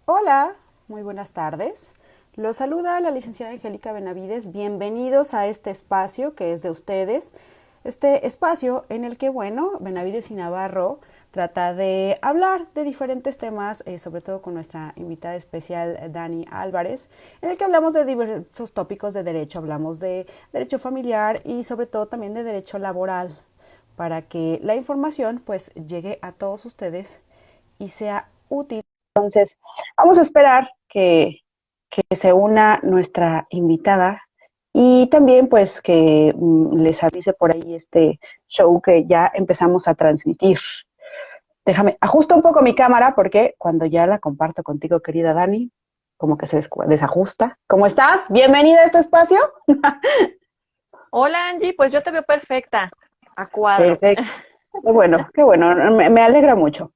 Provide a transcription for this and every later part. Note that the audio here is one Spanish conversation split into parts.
Hola, muy buenas tardes. Los saluda la licenciada Angélica Benavides. Bienvenidos a este espacio que es de ustedes. Este espacio en el que, bueno, Benavides y Navarro trata de hablar de diferentes temas, sobre todo con nuestra invitada especial Dani Álvarez, en el que hablamos de diversos tópicos de derecho. Hablamos de derecho familiar y sobre todo también de derecho laboral, para que la información pues llegue a todos ustedes y sea útil. Entonces, vamos a esperar que se una nuestra invitada y también pues que les avise por ahí este show que ya empezamos a transmitir. Déjame, ajusto un poco mi cámara porque cuando ya la comparto contigo, querida Dani, como que se desajusta. ¿Cómo estás? Bienvenida a este espacio. Hola Angie, pues yo te veo perfecta, a cuadro. Perfecto. Qué bueno, me alegra mucho.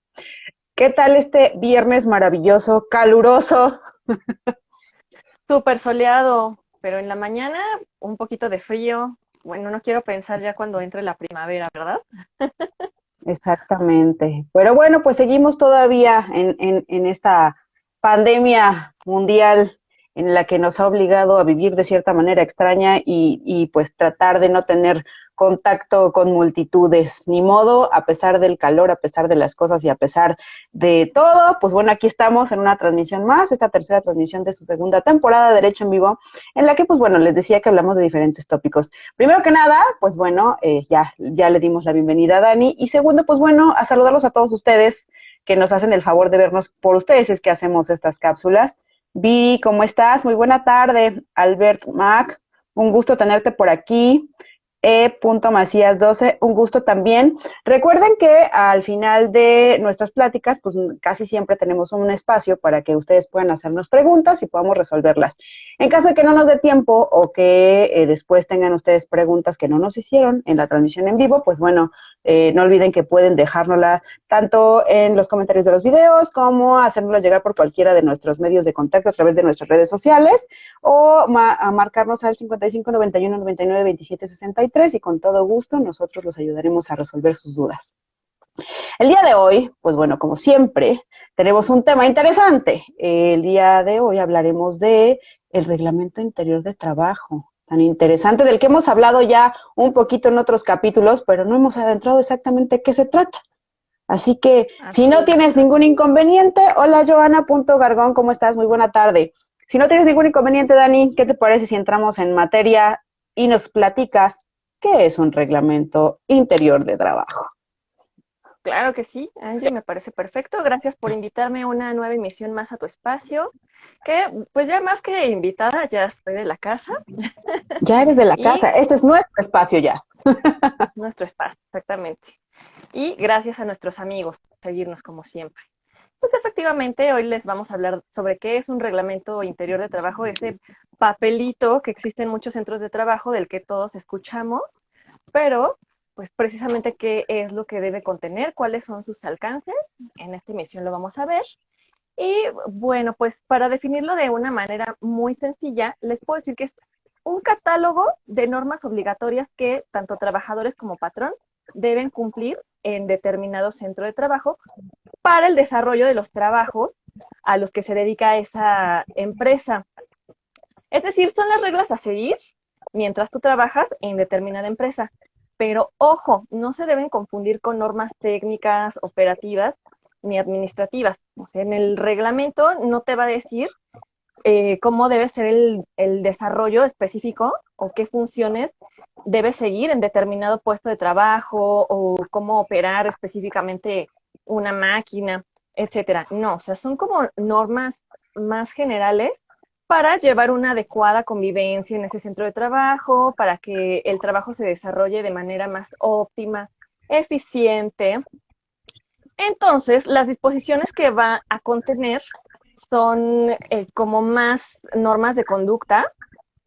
¿Qué tal este viernes maravilloso, caluroso? Súper soleado, pero en la mañana un poquito de frío. Bueno, no quiero pensar ya cuando entre la primavera, ¿verdad? Exactamente. Pero bueno, pues seguimos todavía en esta pandemia mundial en la que nos ha obligado a vivir de cierta manera extraña y pues tratar de no tener contacto con multitudes. Ni modo, a pesar del calor, a pesar de las cosas y a pesar de todo, pues bueno, aquí estamos en una transmisión más, esta tercera transmisión de su segunda temporada de Derecho en Vivo, en la que pues bueno, les decía que hablamos de diferentes tópicos. Primero que nada, pues bueno, ya le dimos la bienvenida a Dani. Y segundo, pues bueno, a saludarlos a todos ustedes que nos hacen el favor de vernos por ustedes, es que hacemos estas cápsulas. Vi, ¿cómo estás? Muy buena tarde, Albert Mac. Un gusto tenerte por aquí. Macías 12, un gusto también. Recuerden que al final de nuestras pláticas, pues casi siempre tenemos un espacio para que ustedes puedan hacernos preguntas y podamos resolverlas. En caso de que no nos dé tiempo o que después tengan ustedes preguntas que no nos hicieron en la transmisión en vivo, pues bueno, no olviden que pueden dejárnosla tanto en los comentarios de los videos como hacérnosla llegar por cualquiera de nuestros medios de contacto a través de nuestras redes sociales o a marcarnos al 55 91 99 27 63 y con todo gusto nosotros los ayudaremos a resolver sus dudas. El día de hoy, pues bueno, como siempre, tenemos un tema interesante. El día de hoy hablaremos de el reglamento interior de trabajo, tan interesante del que hemos hablado ya un poquito en otros capítulos, pero no hemos adentrado exactamente qué se trata. Así que, si Así no es. tienes ningún inconveniente, hola Joana.gargón, ¿cómo estás? Muy buena tarde. Si no tienes ningún inconveniente, Dani, ¿qué te parece si entramos en materia y nos platicas qué es un reglamento interior de trabajo? Claro que sí, Angie, me parece perfecto. Gracias por invitarme a una nueva emisión más a tu espacio, que pues ya más que invitada, ya estoy de la casa Ya eres de la y casa, este es nuestro espacio ya. nuestro espacio, exactamente. Y gracias a nuestros amigos por seguirnos como siempre. Pues efectivamente, hoy les vamos a hablar sobre qué es un reglamento interior de trabajo, ese papelito que existe en muchos centros de trabajo del que todos escuchamos, pero pues precisamente qué es lo que debe contener, cuáles son sus alcances. En esta emisión lo vamos a ver. Y bueno, pues para definirlo de una manera muy sencilla, les puedo decir que es un catálogo de normas obligatorias que tanto trabajadores como patrón deben cumplir en determinado centro de trabajo para el desarrollo de los trabajos a los que se dedica esa empresa. Es decir, son las reglas a seguir mientras tú trabajas en determinada empresa. Pero ojo, no se deben confundir con normas técnicas, operativas ni administrativas. O sea, en el reglamento no te va a decir cómo debe ser el desarrollo específico o qué funciones debe seguir en determinado puesto de trabajo o cómo operar específicamente una máquina, etcétera. No, o sea, son como normas más generales para llevar una adecuada convivencia en ese centro de trabajo, para que el trabajo se desarrolle de manera más óptima, eficiente. Entonces, las disposiciones que va a contener son como más normas de conducta.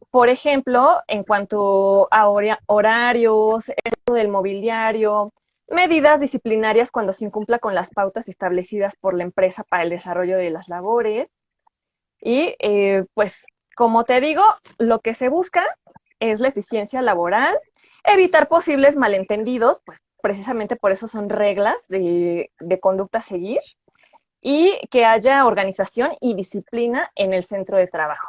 Por ejemplo, en cuanto a horarios, el del mobiliario, medidas disciplinarias cuando se incumpla con las pautas establecidas por la empresa para el desarrollo de las labores. Y pues, como te digo, lo que se busca es la eficiencia laboral, evitar posibles malentendidos, pues precisamente por eso son reglas de conducta a seguir, y que haya organización y disciplina en el centro de trabajo.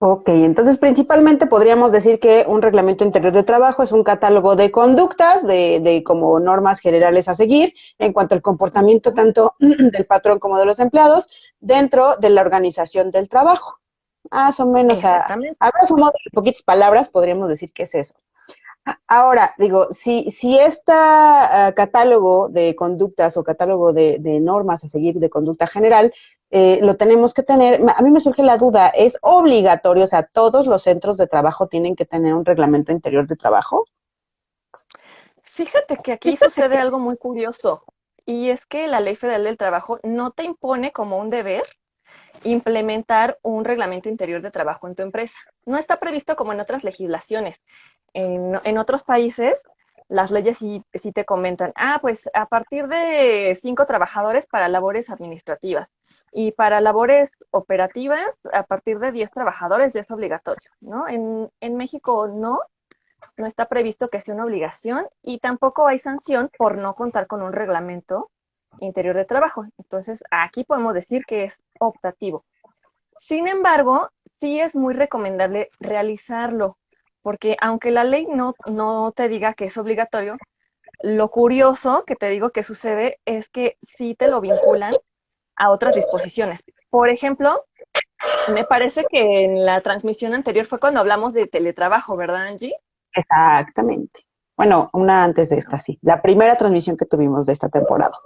Ok, entonces principalmente podríamos decir que un reglamento interior de trabajo es un catálogo de conductas, de como normas generales a seguir en cuanto al comportamiento tanto del patrón como de los empleados dentro de la organización del trabajo. Más o menos Exactamente. a grosso modo, en poquitas palabras, podríamos decir que es eso. Ahora, digo, si este catálogo de conductas o catálogo de normas a seguir de conducta general, lo tenemos que tener, a mí me surge la duda, ¿es obligatorio? O sea, ¿todos los centros de trabajo tienen que tener un reglamento interior de trabajo? Fíjate que aquí sucede algo muy curioso, y es que la Ley Federal del Trabajo no te impone como un deber implementar un reglamento interior de trabajo en tu empresa. No está previsto como en otras legislaciones. En otros países, las leyes sí te comentan, pues a partir de 5 trabajadores para labores administrativas y para labores operativas, a partir de 10 trabajadores ya es obligatorio, ¿no? En México no está previsto que sea una obligación y tampoco hay sanción por no contar con un reglamento interior de trabajo. Entonces, aquí podemos decir que es optativo. Sin embargo, sí es muy recomendable realizarlo, porque aunque la ley no te diga que es obligatorio, lo curioso que te digo que sucede es que sí te lo vinculan a otras disposiciones. Por ejemplo, me parece que en la transmisión anterior fue cuando hablamos de teletrabajo, ¿verdad, Angie? Exactamente. Bueno, una antes de esta, sí. La primera transmisión que tuvimos de esta temporada.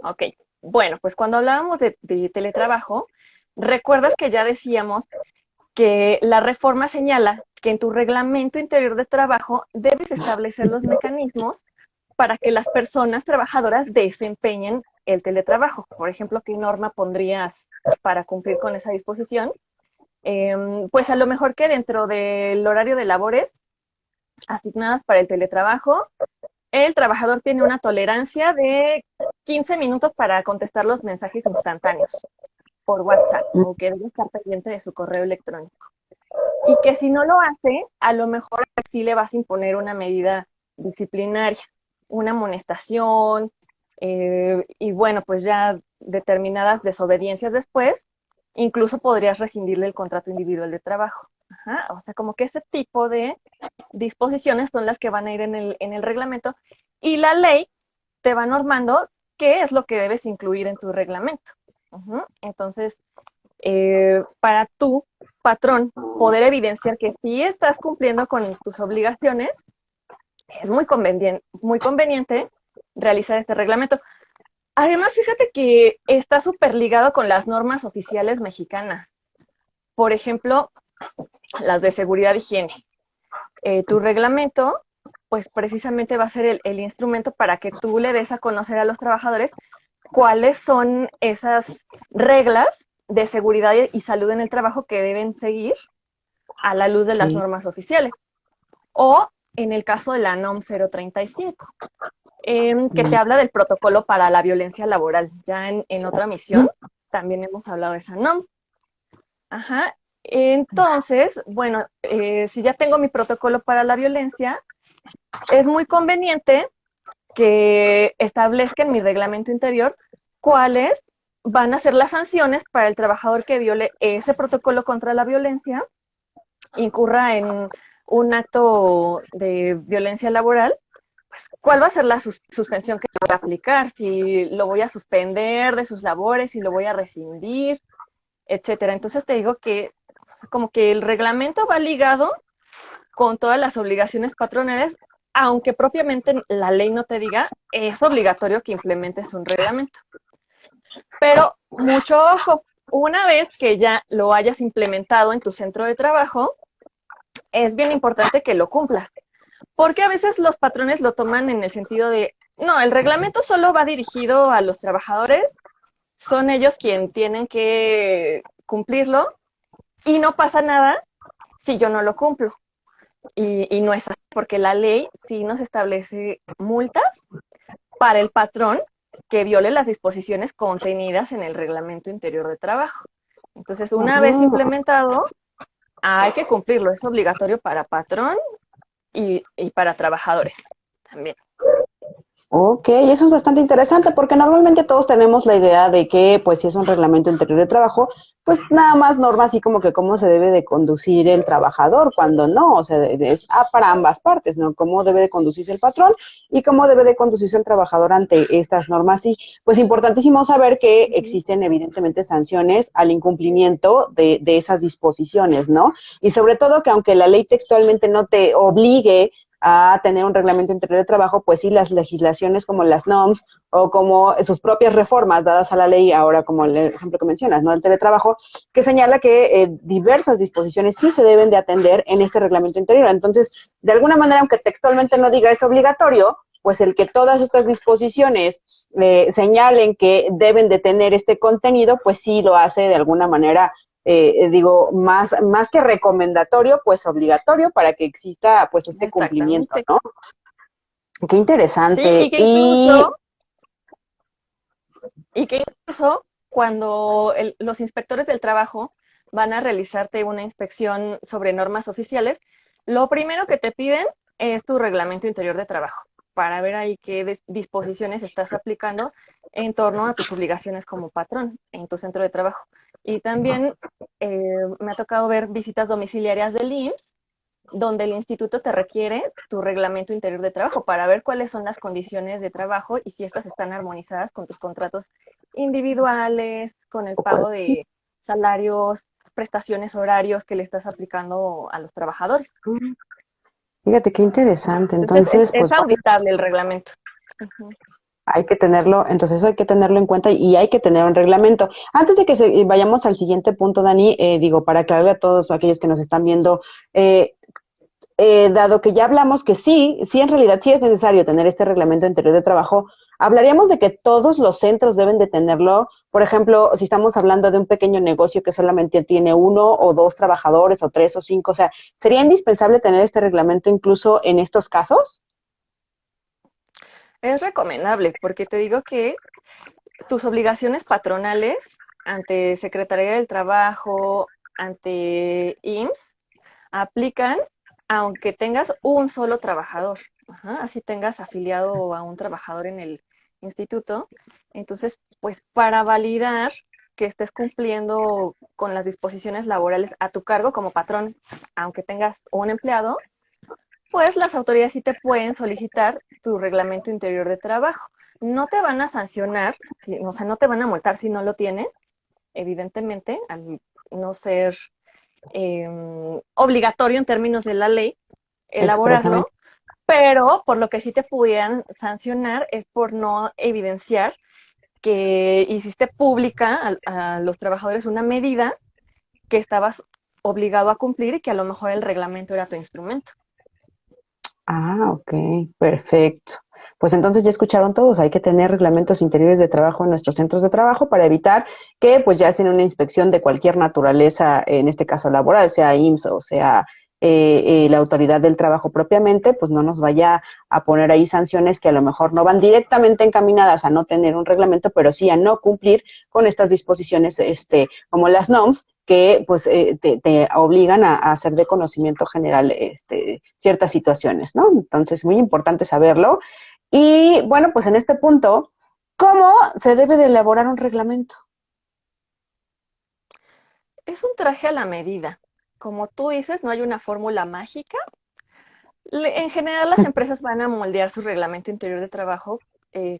Ok, bueno, pues cuando hablábamos de teletrabajo, recuerdas que ya decíamos que la reforma señala que en tu reglamento interior de trabajo debes establecer los mecanismos para que las personas trabajadoras desempeñen el teletrabajo. Por ejemplo, ¿qué norma pondrías para cumplir con esa disposición? Pues a lo mejor que dentro del horario de labores asignadas para el teletrabajo, el trabajador tiene una tolerancia de 15 minutos para contestar los mensajes instantáneos por WhatsApp o que debe estar pendiente de su correo electrónico. Y que si no lo hace, a lo mejor sí le vas a imponer una medida disciplinaria, una amonestación, y bueno, pues ya determinadas desobediencias después, incluso podrías rescindirle el contrato individual de trabajo. Ajá, o sea, como que ese tipo de disposiciones son las que van a ir en el reglamento y la ley te va normando qué es lo que debes incluir en tu reglamento. Entonces, para tu patrón poder evidenciar que sí estás cumpliendo con tus obligaciones, es muy conveniente realizar este reglamento. Además, fíjate que está súper ligado con las normas oficiales mexicanas. Por ejemplo, las de seguridad y higiene. Tu reglamento, pues precisamente va a ser el instrumento para que tú le des a conocer a los trabajadores cuáles son esas reglas de seguridad y salud en el trabajo que deben seguir a la luz de las Sí. normas oficiales. O en el caso de la NOM 035, que te habla del protocolo para la violencia laboral. Ya en otra misión también hemos hablado de esa NOM. Ajá. Entonces, bueno, si ya tengo mi protocolo para la violencia, es muy conveniente que establezca en mi reglamento interior cuáles van a ser las sanciones para el trabajador que viole ese protocolo contra la violencia, incurra en un acto de violencia laboral, pues, ¿cuál va a ser la suspensión que voy a aplicar? Si lo voy a suspender de sus labores, si lo voy a rescindir, etcétera. Entonces te digo que, o sea, como que el reglamento va ligado con todas las obligaciones patronales, aunque propiamente la ley no te diga, es obligatorio que implementes un reglamento. Pero mucho ojo, una vez que ya lo hayas implementado en tu centro de trabajo, es bien importante que lo cumplas, porque a veces los patrones lo toman en el sentido de, no, el reglamento solo va dirigido a los trabajadores, son ellos quienes tienen que cumplirlo y no pasa nada si yo no lo cumplo. Y no es así, porque la ley sí nos establece multas para el patrón que viole las disposiciones contenidas en el reglamento interior de trabajo. Entonces, una vez implementado, hay que cumplirlo, es obligatorio para patrón y para trabajadores también. Ok, eso es bastante interesante porque normalmente todos tenemos la idea de que, pues, si es un reglamento interior de trabajo, pues nada más norma así como que cómo se debe de conducir el trabajador, cuando no, o sea, es para ambas partes, ¿no? Cómo debe de conducirse el patrón y cómo debe de conducirse el trabajador ante estas normas. Y, pues, importantísimo saber que Ujú. existen evidentemente sanciones al incumplimiento de esas disposiciones, ¿no? Y sobre todo que aunque la ley textualmente no te obligue a tener un reglamento interior de trabajo, pues sí, las legislaciones como las NOMS o como sus propias reformas dadas a la ley, ahora como el ejemplo que mencionas, ¿no? El teletrabajo, que señala que diversas disposiciones sí se deben de atender en este reglamento interior. Entonces, de alguna manera, aunque textualmente no diga es obligatorio, pues el que todas estas disposiciones señalen que deben de tener este contenido, pues sí lo hace de alguna manera digo, más que recomendatorio, pues obligatorio para que exista pues este cumplimiento, Exactamente. ¿no? Qué Sí, interesante. Y y que incluso cuando los inspectores del trabajo van a realizarte una inspección sobre normas oficiales, lo primero que te piden es tu reglamento interior de trabajo para ver ahí qué disposiciones estás aplicando en torno a tus obligaciones como patrón en tu centro de trabajo. Y también me ha tocado ver visitas domiciliarias del IMSS donde el instituto te requiere tu reglamento interior de trabajo para ver cuáles son las condiciones de trabajo y si estas están armonizadas con tus contratos individuales, con el pago de salarios, prestaciones, horarios que le estás aplicando a los trabajadores. fíjate qué interesante. Entonces, Entonces, es pues auditable el reglamento. Uh-huh. hay que tenerlo, entonces eso hay que tenerlo en cuenta y hay que tener un reglamento. Antes de que vayamos al siguiente punto, Dani, digo, para aclararle a todos aquellos que nos están viendo, eh, dado que ya hablamos que sí, en realidad sí es necesario tener este reglamento interior de trabajo, hablaríamos de que todos los centros deben de tenerlo. Por ejemplo, si estamos hablando de un pequeño negocio que solamente tiene uno o dos trabajadores o tres o cinco, o sea, ¿sería indispensable tener este reglamento incluso en estos casos? Es recomendable porque te digo que tus obligaciones patronales ante Secretaría del Trabajo, ante IMSS, aplican aunque tengas un solo trabajador. Ajá, así tengas afiliado a un trabajador en el instituto. Entonces, pues para validar que estés cumpliendo con las disposiciones laborales a tu cargo como patrón, aunque tengas un empleado, pues las autoridades sí te pueden solicitar tu reglamento interior de trabajo. No te van a sancionar, o sea, no te van a multar si no lo tienes, evidentemente, al no ser obligatorio en términos de la ley Expresamente. elaborarlo, pero por lo que sí te pudieran sancionar es por no evidenciar que hiciste pública a los trabajadores una medida que estabas obligado a cumplir y que a lo mejor el reglamento era tu instrumento. Ah, ok, perfecto. Pues entonces ya escucharon todos, hay que tener reglamentos interiores de trabajo en nuestros centros de trabajo para evitar que pues ya hacen una inspección de cualquier naturaleza, en este caso laboral, sea IMSS o sea la autoridad del trabajo propiamente, pues no nos vaya a poner ahí sanciones que a lo mejor no van directamente encaminadas a no tener un reglamento, pero sí a no cumplir con estas disposiciones, como las NOMS, que pues te obligan a hacer de conocimiento general ciertas situaciones, ¿no? Entonces, muy importante saberlo. Y bueno, pues en este punto, ¿cómo se debe de elaborar un reglamento? Es un traje a la medida. Como tú dices, no hay una fórmula mágica. En general, las empresas van a moldear su reglamento interior de trabajo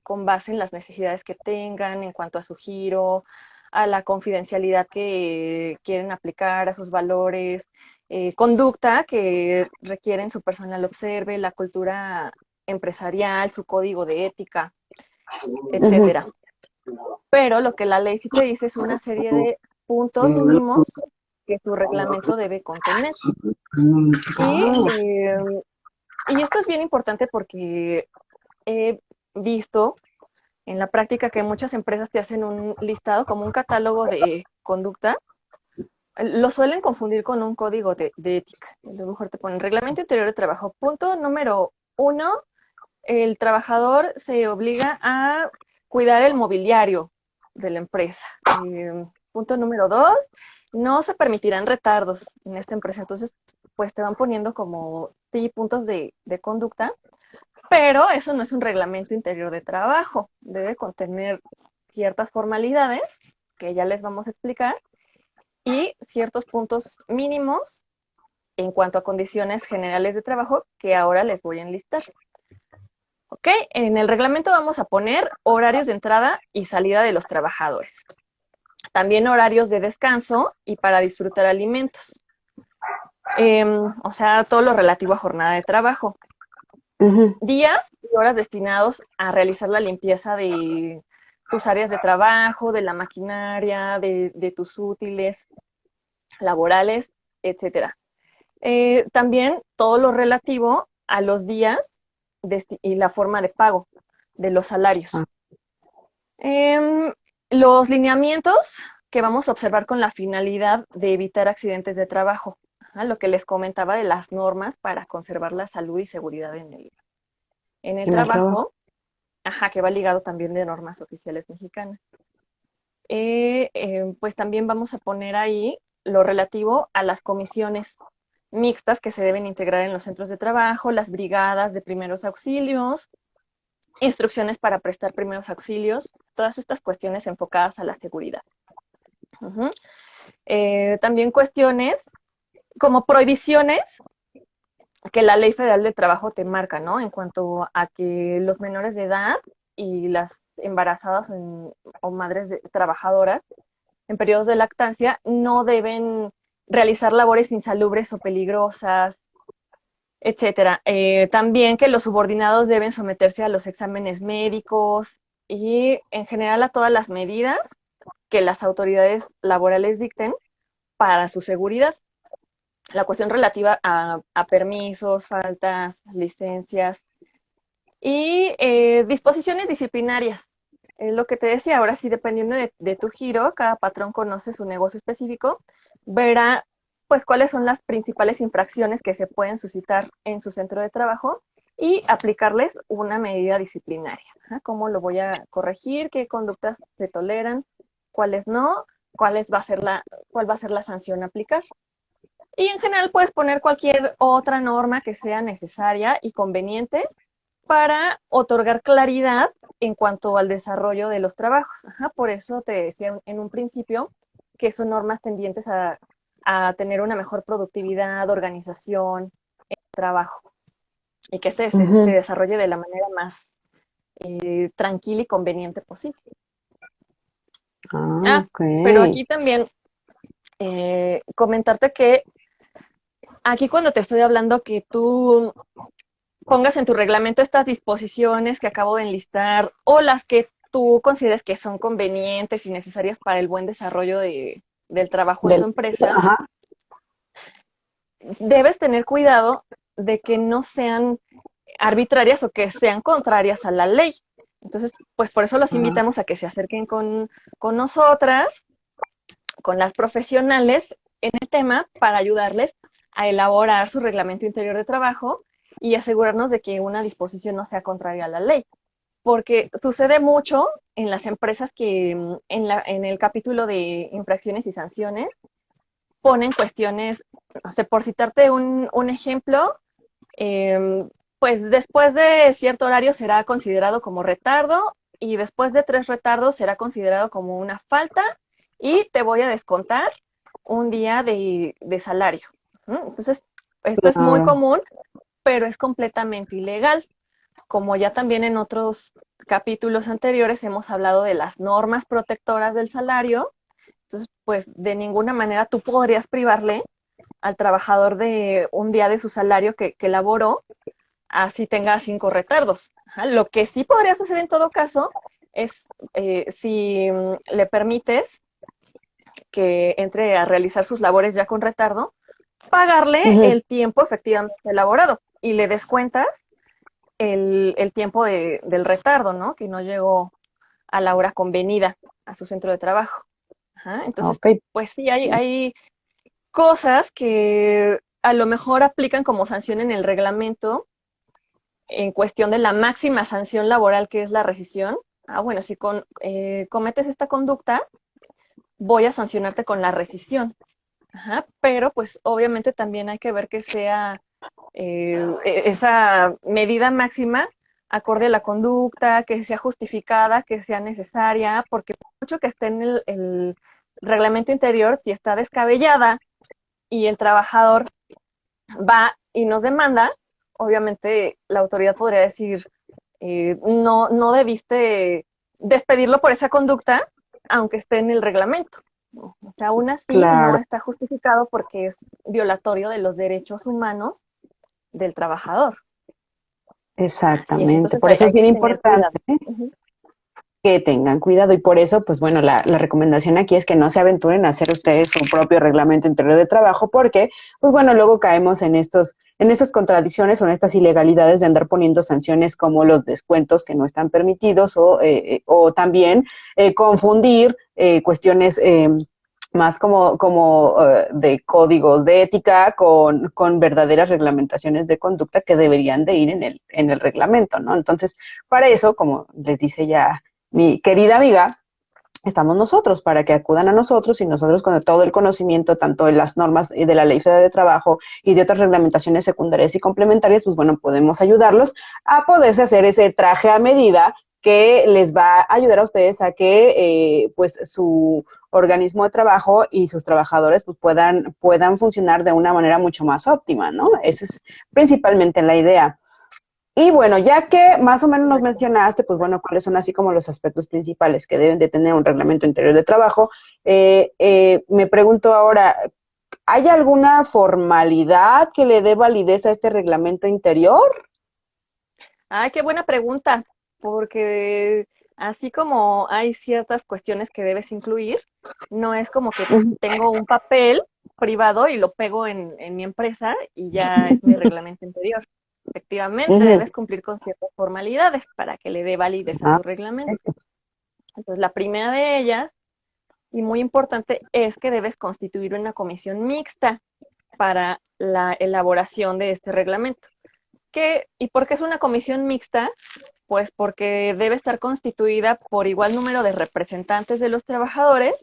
con base en las necesidades que tengan en cuanto a su giro, a la confidencialidad que quieren aplicar, a sus valores, conducta que requieren su personal observe, la cultura empresarial, su código de ética, Ujú. etcétera. Pero lo que la ley sí te dice es una serie de puntos mínimos que tu reglamento debe contener. Y, Ah, eh, y esto es bien importante porque he visto en la práctica que muchas empresas te hacen un listado como un catálogo de conducta. Lo suelen confundir con un código de ética. A lo mejor te ponen reglamento interior de trabajo. Punto número uno, el trabajador se obliga a cuidar el mobiliario de la empresa. Punto número dos, no se permitirán retardos en esta empresa. Entonces, pues te van poniendo como sí, puntos de conducta pero eso no es un reglamento interior de trabajo. Debe contener ciertas formalidades, que ya les vamos a explicar, y ciertos puntos mínimos en cuanto a condiciones generales de trabajo que ahora les voy a enlistar. ¿Ok? En el reglamento vamos a poner horarios de entrada y salida de los trabajadores. También horarios de descanso y para disfrutar alimentos. O sea, todo lo relativo a jornada de trabajo. Días y horas destinados a realizar la limpieza de tus áreas de trabajo, de la maquinaria, de tus útiles laborales, etcétera. También todo lo relativo a los días y la forma de pago de los salarios. Los lineamientos que vamos a observar con la finalidad de evitar accidentes de trabajo, lo que les comentaba de las normas para conservar la salud y seguridad en el trabajo, que va ligado también de normas oficiales mexicanas. Pues también vamos a poner ahí lo relativo a las comisiones mixtas que se deben integrar en los centros de trabajo, las brigadas de primeros auxilios, instrucciones para prestar primeros auxilios, todas estas cuestiones enfocadas a la seguridad. También cuestiones como prohibiciones que la Ley Federal del Trabajo te marca, ¿no? En cuanto a que los menores de edad y las embarazadas o madres trabajadoras en periodos de lactancia no deben realizar labores insalubres o peligrosas, etcétera. También que los subordinados deben someterse a los exámenes médicos y en general a todas las medidas que las autoridades laborales dicten para su seguridad. La cuestión relativa a permisos, faltas, licencias y disposiciones disciplinarias. Es lo que te decía, ahora sí, dependiendo de tu giro, cada patrón conoce su negocio específico, verá pues cuáles son las principales infracciones que se pueden suscitar en su centro de trabajo y aplicarles una medida disciplinaria. ¿Cómo lo voy a corregir? ¿Qué conductas se toleran? ¿Cuáles no? ¿Cuál va a ser la sanción a aplicar? Y en general puedes poner cualquier otra norma que sea necesaria y conveniente para otorgar claridad en cuanto al desarrollo de los trabajos. Por eso te decía en un principio que son normas tendientes a tener una mejor productividad, organización, trabajo, y que se desarrolle de la manera más tranquila y conveniente posible. Pero aquí también comentarte que aquí cuando te estoy hablando que tú pongas en tu reglamento estas disposiciones que acabo de enlistar o las que tú consideres que son convenientes y necesarias para el buen desarrollo del trabajo en tu empresa, debes tener cuidado de que no sean arbitrarias o que sean contrarias a la ley. Entonces, pues por eso los invitamos a que se acerquen con nosotras, con las profesionales en el tema, para ayudarles a elaborar su reglamento interior de trabajo y asegurarnos de que una disposición no sea contraria a la ley. Porque sucede mucho en las empresas que en el capítulo de infracciones y sanciones ponen cuestiones, no sé, por citarte un ejemplo, pues después de cierto horario será considerado como retardo y después de 3 retardos será considerado como una falta y te voy a descontar un día de salario. Entonces, esto es muy común, pero es completamente ilegal. Como ya también en otros capítulos anteriores hemos hablado de las normas protectoras del salario, entonces, pues de ninguna manera tú podrías privarle al trabajador de un día de su salario que laboró, así tenga 5 retardos. Lo que sí podrías hacer en todo caso es, si le permites que entre a realizar sus labores ya con retardo, pagarle el tiempo efectivamente elaborado y le descuentas el tiempo del retardo, ¿no? Que no llegó a la hora convenida a su centro de trabajo. Entonces, pues sí, hay cosas que a lo mejor aplican como sanción en el reglamento en cuestión de la máxima sanción laboral, que es la rescisión. Bueno, si cometes esta conducta, voy a sancionarte con la rescisión. Pero pues obviamente también hay que ver que sea esa medida máxima acorde a la conducta, que sea justificada, que sea necesaria, porque mucho que esté en el reglamento interior, si está descabellada y el trabajador va y nos demanda, obviamente la autoridad podría decir, no debiste despedirlo por esa conducta, aunque esté en el reglamento. O sea, aún así no Claro, está justificado porque es violatorio de los derechos humanos del trabajador. Así es, exactamente. entonces Por eso es hay bien que tener importante cuidado. Uh-huh. que tengan cuidado y por eso, pues bueno, la recomendación aquí es que no se aventuren a hacer ustedes su propio reglamento interior de trabajo porque, pues bueno, luego caemos en estas contradicciones o en estas ilegalidades de andar poniendo sanciones como los descuentos que no están permitidos o también confundir cuestiones más como de códigos de ética con verdaderas reglamentaciones de conducta que deberían de ir en el reglamento, ¿no? Entonces, para eso, como les dice ya mi querida amiga, estamos nosotros para que acudan a nosotros y nosotros con todo el conocimiento, tanto de las normas de la Ley Federal de Trabajo y de otras reglamentaciones secundarias y complementarias, pues bueno, podemos ayudarlos a poderse hacer ese traje a medida que les va a ayudar a ustedes a que pues su organismo de trabajo y sus trabajadores pues puedan funcionar de una manera mucho más óptima, ¿no? Esa es principalmente la idea. Y bueno, ya que más o menos nos Correcto. mencionaste, pues bueno, cuáles son así como los aspectos principales que deben de tener un reglamento interior de trabajo, me pregunto ahora, ¿hay alguna formalidad que le dé validez a este reglamento interior? Ay, qué buena pregunta, porque así como hay ciertas cuestiones que debes incluir, no es como que tengo un papel privado y lo pego en mi empresa y ya es mi reglamento interior. Efectivamente, Ujú. debes cumplir con ciertas formalidades para que le dé validez a Ah, tu reglamento. perfecto. Entonces, la primera de ellas, y muy importante, es que debes constituir una comisión mixta para la elaboración de este reglamento. ¿Y por qué es una comisión mixta? Pues porque debe estar constituida por igual número de representantes de los trabajadores,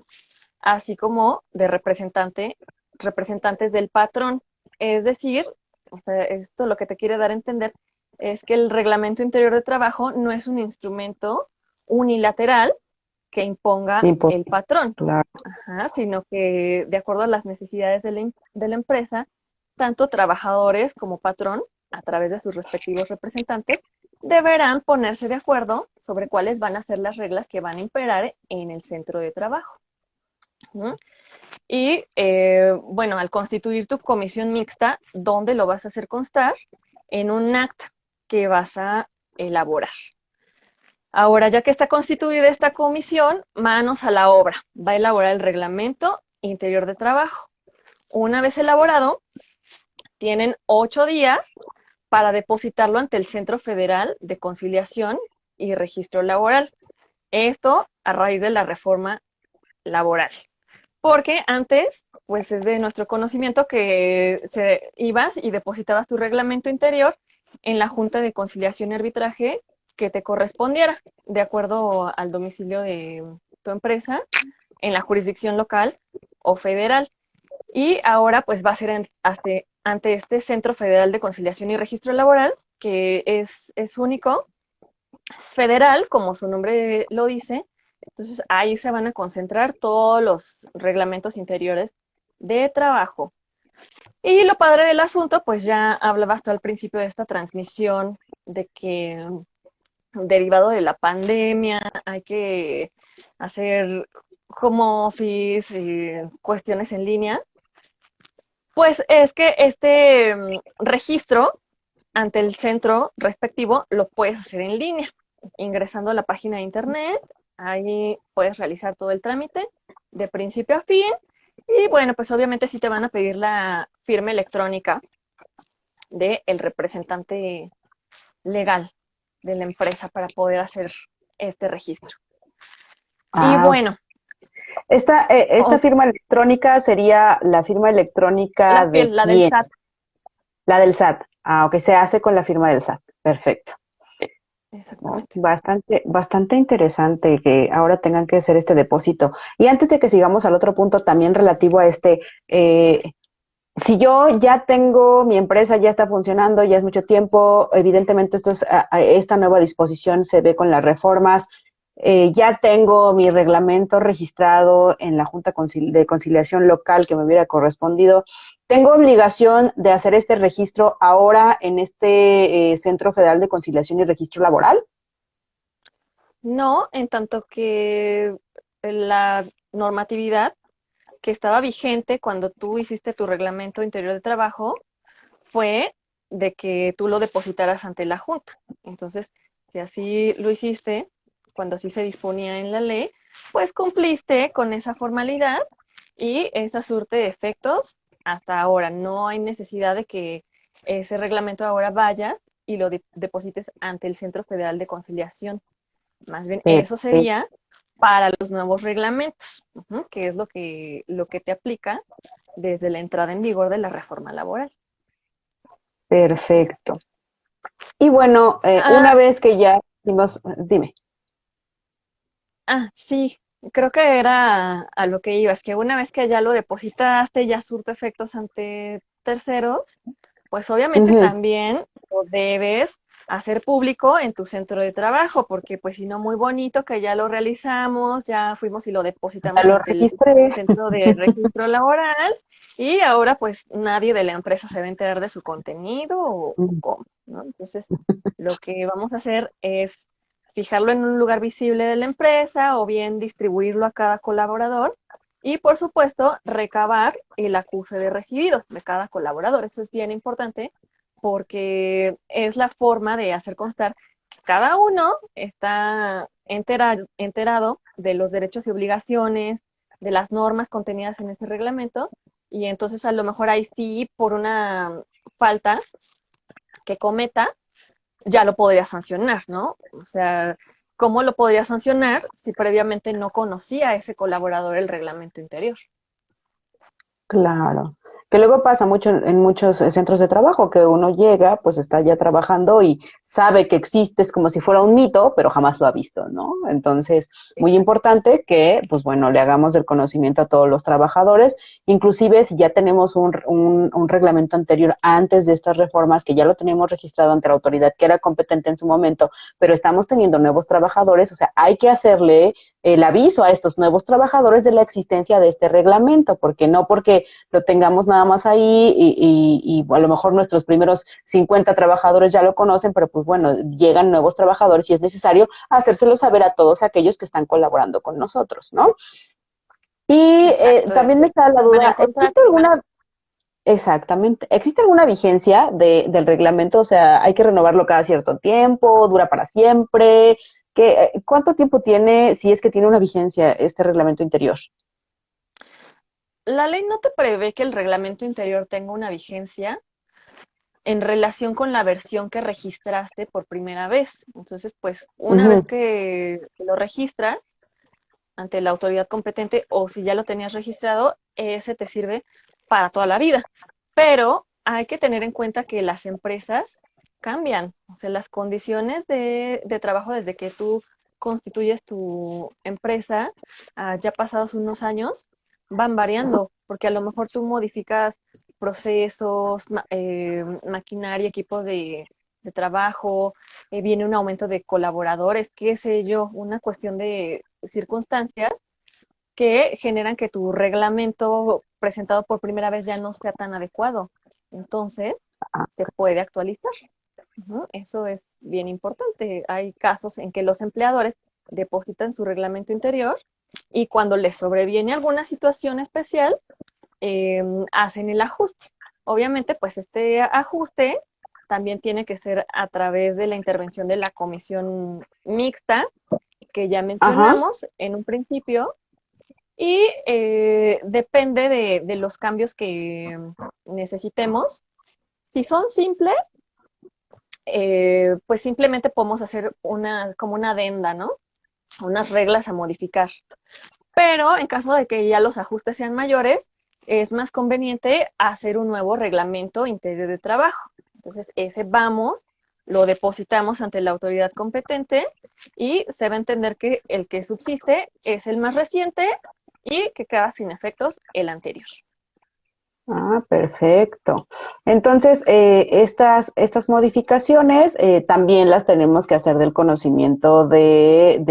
así como de representantes del patrón. Es decir, o sea, esto lo que te quiere dar a entender es que el reglamento interior de trabajo no es un instrumento unilateral que imponga el Importante, patrón, claro. ajá, sino que de acuerdo a las necesidades de la empresa, tanto trabajadores como patrón, a través de sus respectivos representantes, deberán ponerse de acuerdo sobre cuáles van a ser las reglas que van a imperar en el centro de trabajo. ¿Mm? Y bueno, al constituir tu comisión mixta, ¿dónde lo vas a hacer constar? En un acta que vas a elaborar. Ahora, ya que está constituida esta comisión, manos a la obra. Va a elaborar el reglamento interior de trabajo. Una vez elaborado, tienen 8 días para depositarlo ante el Centro Federal de Conciliación y Registro Laboral. Esto a raíz de la reforma laboral. Porque antes, pues es de nuestro conocimiento que ibas y depositabas tu reglamento interior en la Junta de Conciliación y Arbitraje que te correspondiera, de acuerdo al domicilio de tu empresa, en la jurisdicción local o federal. Y ahora pues va a ser ante este Centro Federal de Conciliación y Registro Laboral, que es único, es federal, como su nombre lo dice. Entonces ahí se van a concentrar todos los reglamentos interiores de trabajo. Y lo padre del asunto, pues ya hablabas tú al principio de esta transmisión, de que derivado de la pandemia hay que hacer home office, cuestiones en línea. Pues es que este registro ante el centro respectivo lo puedes hacer en línea, ingresando a la página de internet, ahí puedes realizar todo el trámite de principio a fin y bueno, pues obviamente sí te van a pedir la firma electrónica del representante legal de la empresa para poder hacer este registro. Y Ah, bueno, esta firma electrónica sería la firma electrónica de la del quién? SAT. La del SAT. Ah, ok, se hace con la firma del SAT. Perfecto. Oh, Exactamente. bastante interesante que ahora tengan que hacer este depósito. Y antes de que sigamos al otro punto, también relativo a Si yo ya tengo mi empresa, ya está funcionando, ya es mucho tiempo, evidentemente esta nueva disposición se ve con las reformas, ya tengo mi reglamento registrado en la Junta de Conciliación Local que me hubiera correspondido. ¿Tengo obligación de hacer este registro ahora en este Centro Federal de Conciliación y Registro Laboral? No, en tanto que la normatividad que estaba vigente cuando tú hiciste tu reglamento interior de trabajo fue de que tú lo depositaras ante la Junta. Entonces, si así lo hiciste, cuando así se disponía en la ley, pues cumpliste con esa formalidad y esa surte de efectos hasta ahora. No hay necesidad de que ese reglamento ahora vayas y lo deposites ante el Centro Federal de Conciliación. Más bien, eso Perfecto. sería para los nuevos reglamentos, que es lo que te aplica desde la entrada en vigor de la reforma laboral. Así es. Perfecto. Y bueno, una Ah, vez que ya hicimos, dime. sí, creo que era a lo que ibas, que una vez que ya lo depositaste, ya surte efectos ante terceros, pues obviamente Ujú. también lo debes hacer público en tu centro de trabajo, porque pues si no, muy bonito que ya lo realizamos, ya fuimos y lo Ya depositamos lo ante el registré. centro de registro laboral y ahora pues nadie de la empresa se va a enterar de su contenido o Mm. cómo, ¿no? Entonces, lo que vamos a hacer es fijarlo en un lugar visible de la empresa o bien distribuirlo a cada colaborador y, por supuesto, recabar el acuse de recibido de cada colaborador. Eso es bien importante porque es la forma de hacer constar que cada uno está enterado de los derechos y obligaciones, de las normas contenidas en ese reglamento, y entonces a lo mejor ahí sí, por una falta que cometa, ya lo podría sancionar, ¿no? O sea, ¿cómo lo podría sancionar si previamente no conocía a ese colaborador el reglamento interior? Claro. Que luego pasa mucho en muchos centros de trabajo, que uno llega, pues está ya trabajando y sabe que existe, es como si fuera un mito, pero jamás lo ha visto, ¿no? Entonces, muy importante que, pues bueno, le hagamos el conocimiento a todos los trabajadores, inclusive si ya tenemos un reglamento anterior antes de estas reformas, que ya lo teníamos registrado ante la autoridad que era competente en su momento, pero estamos teniendo nuevos trabajadores, o sea, hay que hacerle el aviso a estos nuevos trabajadores de la existencia de este reglamento, porque no porque lo tengamos nada más ahí y a lo mejor nuestros primeros 50 trabajadores ya lo conocen, pero pues bueno, llegan nuevos trabajadores y es necesario hacérselo saber a todos aquellos que están colaborando con nosotros, ¿no? Y Exacto, también me queda la firman el duda, ¿existe contrato y van. alguna, exactamente, ¿existe alguna vigencia del reglamento? O sea, ¿hay que renovarlo cada cierto tiempo? ¿Dura para siempre? ¿Cuánto tiempo tiene, si es que tiene una vigencia, este reglamento interior? La ley no te prevé que el reglamento interior tenga una vigencia en relación con la versión que registraste por primera vez. Entonces, pues, una vez Ujú. que lo registras ante la autoridad competente o si ya lo tenías registrado, ese te sirve para toda la vida. Pero hay que tener en cuenta que las empresas cambian, o sea, las condiciones de trabajo desde que tú constituyes tu empresa, ya pasados unos años, van variando, porque a lo mejor tú modificas procesos, maquinaria, equipos de trabajo, viene un aumento de colaboradores, qué sé yo, una cuestión de circunstancias que generan que tu reglamento presentado por primera vez ya no sea tan adecuado. Entonces, se puede actualizar. Eso es bien importante. Hay casos en que los empleadores depositan su reglamento interior y cuando les sobreviene alguna situación especial, hacen el ajuste. Obviamente, pues este ajuste también tiene que ser a través de la intervención de la comisión mixta que ya Ajá. mencionamos en un principio y depende de los cambios que necesitemos. Si son simples, pues simplemente podemos hacer como una adenda, ¿no? Unas reglas a modificar. Pero en caso de que ya los ajustes sean mayores, es más conveniente hacer un nuevo reglamento interior de trabajo. Entonces, ese vamos, lo depositamos ante la autoridad competente y se va a entender que el que subsiste es el más reciente y que queda sin efectos el anterior. Ah, perfecto. Entonces, estas modificaciones también las tenemos que hacer del conocimiento de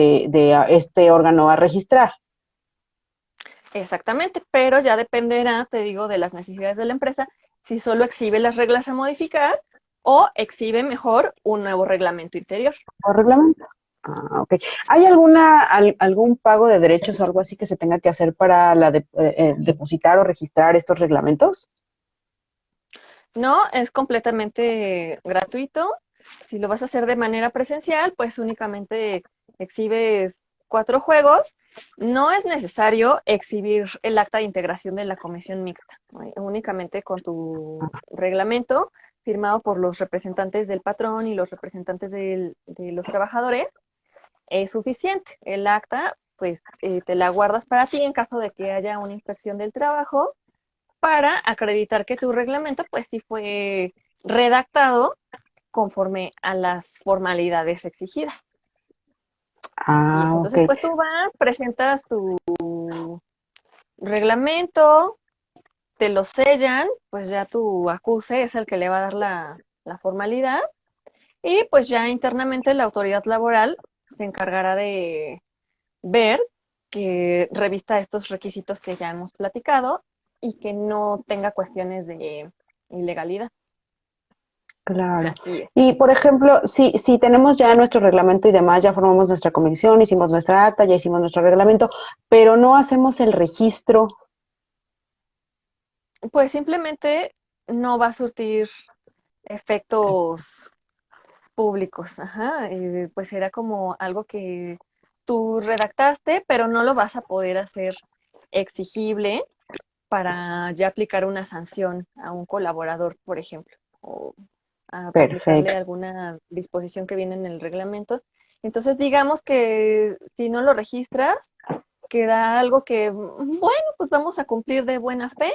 este órgano a registrar. Exactamente, pero ya dependerá, te digo, de las necesidades de la empresa, si solo exhibe las reglas a modificar o exhibe mejor un nuevo reglamento interior. ¿O reglamento? Ah, ok. ¿Hay algún pago de derechos o algo así que se tenga que hacer para depositar o registrar estos reglamentos? No, es completamente gratuito. Si lo vas a hacer de manera presencial, pues únicamente exhibes 4 juegos. No es necesario exhibir el acta de integración de la comisión mixta, ¿no? Únicamente con tu reglamento firmado por los representantes del patrón y los representantes de los trabajadores es suficiente. El acta, pues te la guardas para ti en caso de que haya una inspección del trabajo para acreditar que tu reglamento pues sí fue redactado conforme a las formalidades exigidas. Así es. Ah, ok. Entonces, pues tú vas, presentas tu reglamento, te lo sellan, pues ya tu acuse es el que le va a dar la formalidad y pues ya internamente la autoridad laboral se encargará de ver que revista estos requisitos que ya hemos platicado y que no tenga cuestiones de ilegalidad. Claro. Así es. Y, por ejemplo, si tenemos ya nuestro reglamento y demás, ya formamos nuestra comisión, hicimos nuestra acta, ya hicimos nuestro reglamento, pero no hacemos el registro. Pues simplemente no va a surtir efectos públicos. Ajá. Pues era como algo que tú redactaste, pero no lo vas a poder hacer exigible para ya aplicar una sanción a un colaborador, por ejemplo, o a aplicarle Perfecto. alguna disposición que viene en el reglamento. Entonces, digamos que si no lo registras, queda algo que, bueno, pues vamos a cumplir de buena fe,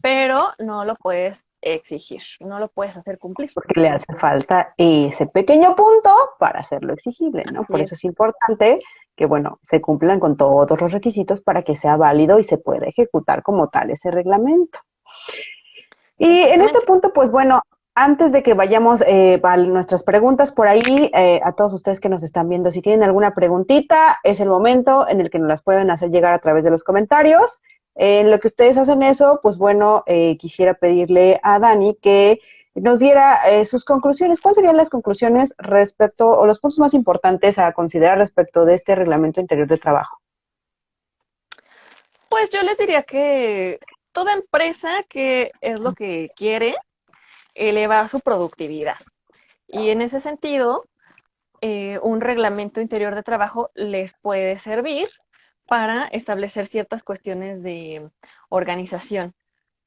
pero no lo puedes exigir, no lo puedes hacer cumplir. Porque le hace falta ese pequeño punto para hacerlo exigible, ¿no? Así Por es. eso es importante que, bueno, se cumplan con todos los requisitos para que sea válido y se pueda ejecutar como tal ese reglamento. Y en este Exactamente. punto, pues bueno, antes de que vayamos a nuestras preguntas por ahí, a todos ustedes que nos están viendo, si tienen alguna preguntita, es el momento en el que nos las pueden hacer llegar a través de los comentarios. En lo que ustedes hacen eso, pues bueno, quisiera pedirle a Dani que nos diera sus conclusiones. ¿Cuáles serían las conclusiones respecto, o los puntos más importantes a considerar respecto de este reglamento interior de trabajo? Pues yo les diría que toda empresa que es lo que quiere, elevar su productividad. Y en ese sentido, un reglamento interior de trabajo les puede servir para establecer ciertas cuestiones de organización.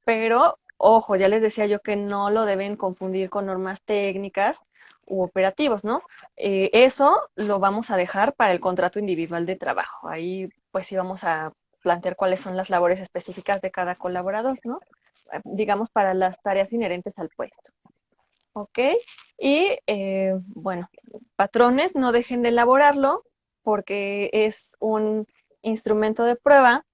Pero, ojo, ya les decía yo que no lo deben confundir con normas técnicas u operativos, ¿no? Eso lo vamos a dejar para el contrato individual de trabajo. Ahí, pues sí vamos a plantear cuáles son las labores específicas de cada colaborador, ¿no? Digamos, para las tareas inherentes al puesto. ¿Ok? Y bueno, patrones, no dejen de elaborarlo porque es un instrumento de prueba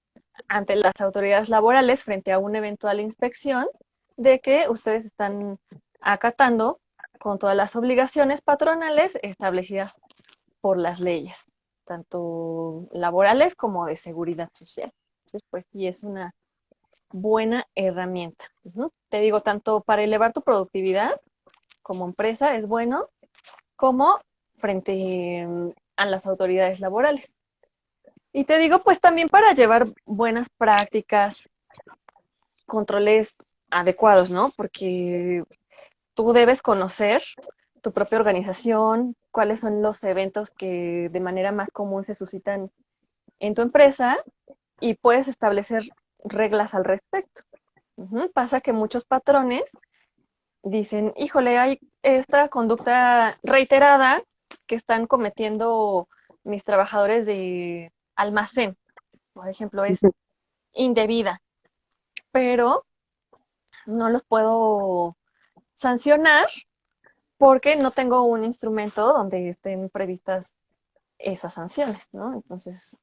ante las autoridades laborales frente a una eventual inspección de que ustedes están acatando con todas las obligaciones patronales establecidas por las leyes, tanto laborales como de seguridad social. Entonces, pues sí, es una buena herramienta. Te digo, tanto para elevar tu productividad como empresa es bueno, como frente a las autoridades laborales. Y te digo, pues también para llevar buenas prácticas, controles adecuados, ¿no? Porque tú debes conocer tu propia organización, cuáles son los eventos que de manera más común se suscitan en tu empresa y puedes establecer reglas al respecto. Pasa que muchos patrones dicen, híjole, hay esta conducta reiterada que están cometiendo mis trabajadores de almacén, por ejemplo, es indebida, pero no los puedo sancionar porque no tengo un instrumento donde estén previstas esas sanciones, ¿no? Entonces,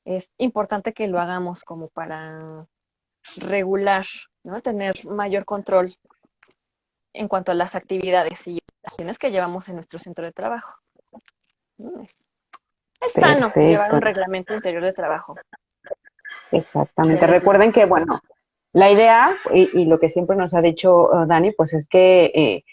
es importante que lo hagamos como para regular ¿no? Tener mayor control en cuanto a las actividades y acciones que llevamos en nuestro centro de trabajo. Es sano llevar Perfecto, un reglamento interior de trabajo. Ya exactamente. les digo. Recuerden que, bueno, la idea y lo que siempre nos ha dicho Dani, pues es que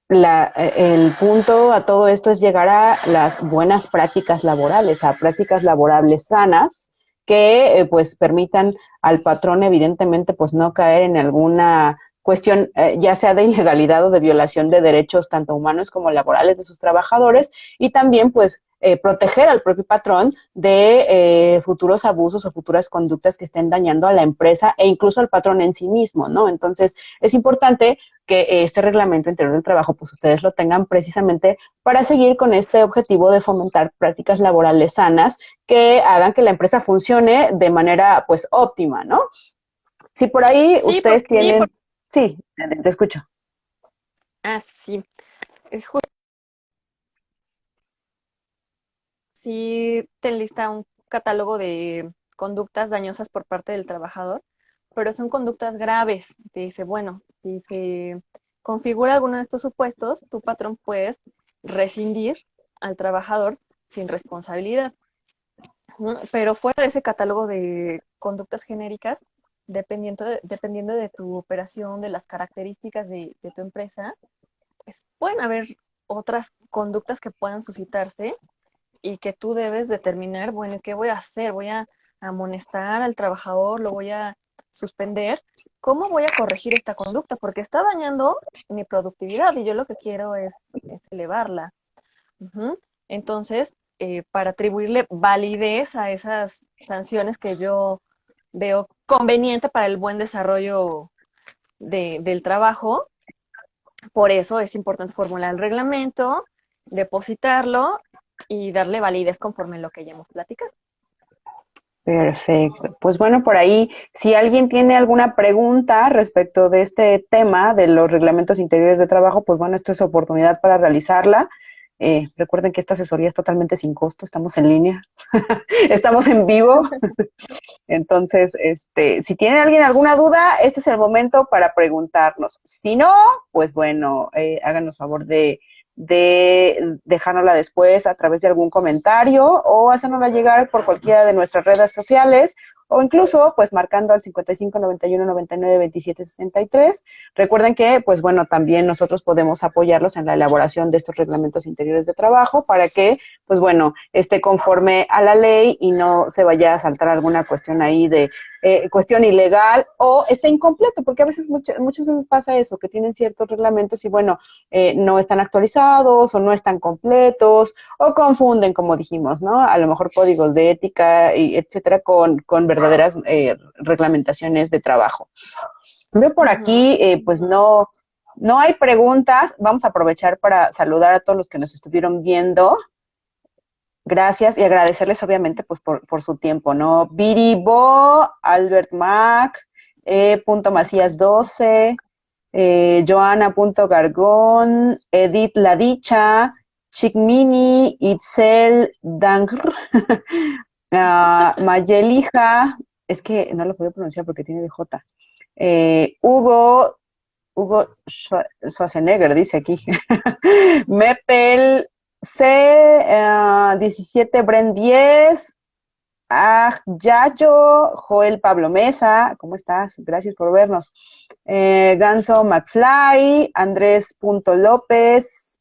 el punto a todo esto es llegar a las buenas prácticas laborales, a prácticas laborables sanas que pues permitan al patrón evidentemente pues no caer en alguna cuestión ya sea de ilegalidad o de violación de derechos tanto humanos como laborales de sus trabajadores y también pues proteger al propio patrón de futuros abusos o futuras conductas que estén dañando a la empresa e incluso al patrón en sí mismo, ¿no? Entonces es importante que este reglamento interior del trabajo, pues ustedes lo tengan precisamente para seguir con este objetivo de fomentar prácticas laborales sanas que hagan que la empresa funcione de manera, pues, óptima, ¿no? Si por ahí Sí, ustedes porque sí, tienen, sí, te escucho. sí. Justo sí te enlista un catálogo de conductas dañosas por parte del trabajador, pero son conductas graves. Te dice, bueno, si se configura alguno de estos supuestos, tu patrón puedes rescindir al trabajador sin responsabilidad. Pero fuera de ese catálogo de conductas genéricas, dependiendo de tu operación, de las características de tu empresa, pues pueden haber otras conductas que puedan suscitarse y que tú debes determinar, bueno, ¿qué voy a hacer? ¿Voy a amonestar al trabajador? ¿Lo voy a suspender? ¿Cómo voy a corregir esta conducta? Porque está dañando mi productividad y yo lo que quiero es elevarla. Entonces, para atribuirle validez a esas sanciones que yo veo conveniente para el buen desarrollo del trabajo, por eso es importante formular el reglamento, depositarlo y darle validez conforme lo que ya hemos platicado. Perfecto. Pues bueno, por ahí, si alguien tiene alguna pregunta respecto de este tema de los reglamentos interiores de trabajo, pues bueno, esta es oportunidad para realizarla. Recuerden que esta asesoría es totalmente sin costo, estamos en línea, estamos en vivo. Entonces, si tiene alguien alguna duda, este es el momento para preguntarnos. Si no, pues bueno, háganos favor de dejárnosla después a través de algún comentario o hacérnosla llegar por cualquiera de nuestras redes sociales o incluso pues marcando al 55 91 99 27 63. Recuerden que pues bueno, también nosotros podemos apoyarlos en la elaboración de estos reglamentos interiores de trabajo para que pues bueno, esté conforme a la ley y no se vaya a saltar alguna cuestión ahí de cuestión ilegal o esté incompleto, porque a veces, muchas veces pasa eso, que tienen ciertos reglamentos y bueno, no están actualizados o no están completos o confunden, como dijimos, ¿no? A lo mejor códigos de ética, y etcétera, con verdaderas reglamentaciones de trabajo. Veo por Ujú. aquí, pues no hay preguntas. Vamos a aprovechar para saludar a todos los que nos estuvieron viendo. Gracias y agradecerles obviamente pues por su tiempo, ¿no? Viri Bo, Albert Mac, punto Macías 12, Joana punto Gargón, Edith La Dicha, Chicmini, Itzel Dangr, Mayelija, es que no lo puedo pronunciar porque tiene de J. Hugo Schwarzenegger, dice aquí. Mepel C, 17, Bren 10, Yayo, Joel Pablo Mesa, ¿cómo estás? Gracias por vernos. Ganso McFly, Andrés Punto López,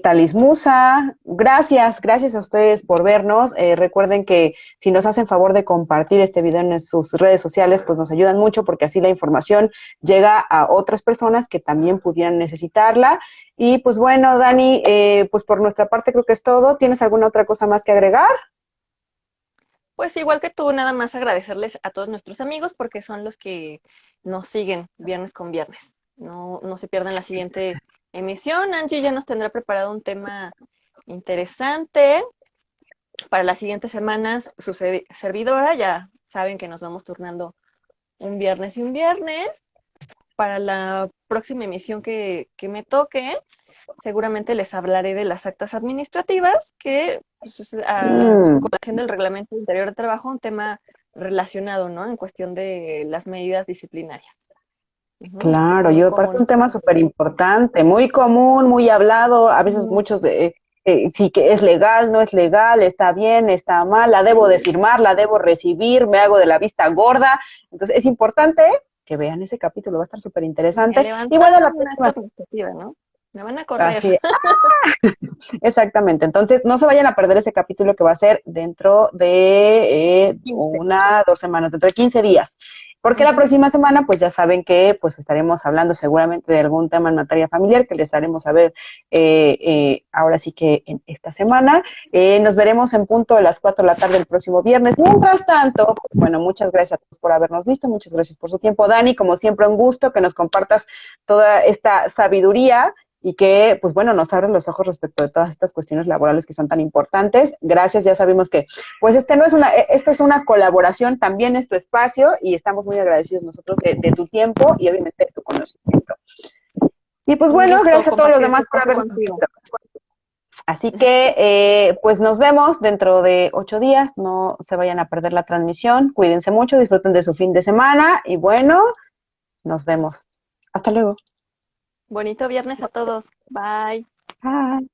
Talis Musa, gracias a ustedes por vernos. Recuerden que si nos hacen favor de compartir este video en sus redes sociales, pues nos ayudan mucho porque así la información llega a otras personas que también pudieran necesitarla. Y pues bueno, Dani, pues por nuestra parte creo que es todo. ¿Tienes alguna otra cosa más que agregar? Pues igual que tú, nada más agradecerles a todos nuestros amigos porque son los que nos siguen viernes con viernes. No se pierdan la siguiente emisión. Angie ya nos tendrá preparado un tema interesante para las siguientes semanas. Su servidora, ya saben que nos vamos turnando un viernes y un viernes. Para la próxima emisión que me toque, seguramente les hablaré de las actas administrativas, que pues, a Mm, colación del reglamento interior de trabajo, un tema relacionado, ¿no? En cuestión de las medidas disciplinarias. Es Claro, muy yo aparte común. un tema súper importante, muy común, muy hablado, a veces muchos sí que es legal, no es legal, está bien, está mal, la debo de firmar, la debo recibir, me hago de la vista gorda. Entonces es importante que vean ese capítulo, va a estar súper Me interesante. Y levantaron bueno, la una próxima, expectativa, ¿no? Me van a correr. así, exactamente. Entonces, no se vayan a perder ese capítulo que va a ser dentro de 15. 2 semanas, dentro de 15 días. Porque la Ujú. próxima semana, pues ya saben que pues estaremos hablando seguramente de algún tema en materia familiar que les haremos saber ahora sí que en esta semana. Nos veremos en punto de las 4 de la tarde el próximo viernes. Mientras tanto, pues, bueno, muchas gracias a todos por habernos visto, muchas gracias por su tiempo. Dani, como siempre, un gusto que nos compartas toda esta sabiduría y que, pues bueno, nos abren los ojos respecto de todas estas cuestiones laborales que son tan importantes. Gracias, ya sabemos que, pues no es esta es una colaboración, también es tu espacio y estamos muy agradecidos nosotros de tu tiempo y obviamente de tu conocimiento. Y pues Un bueno, gusto gracias a todos los compartir este demás por espacio habernos contigo. visto. Así que, pues nos vemos dentro de 8 días, no se vayan a perder la transmisión, cuídense mucho, disfruten de su fin de semana y bueno, nos vemos. Hasta luego. Bonito viernes a todos. Bye. Bye.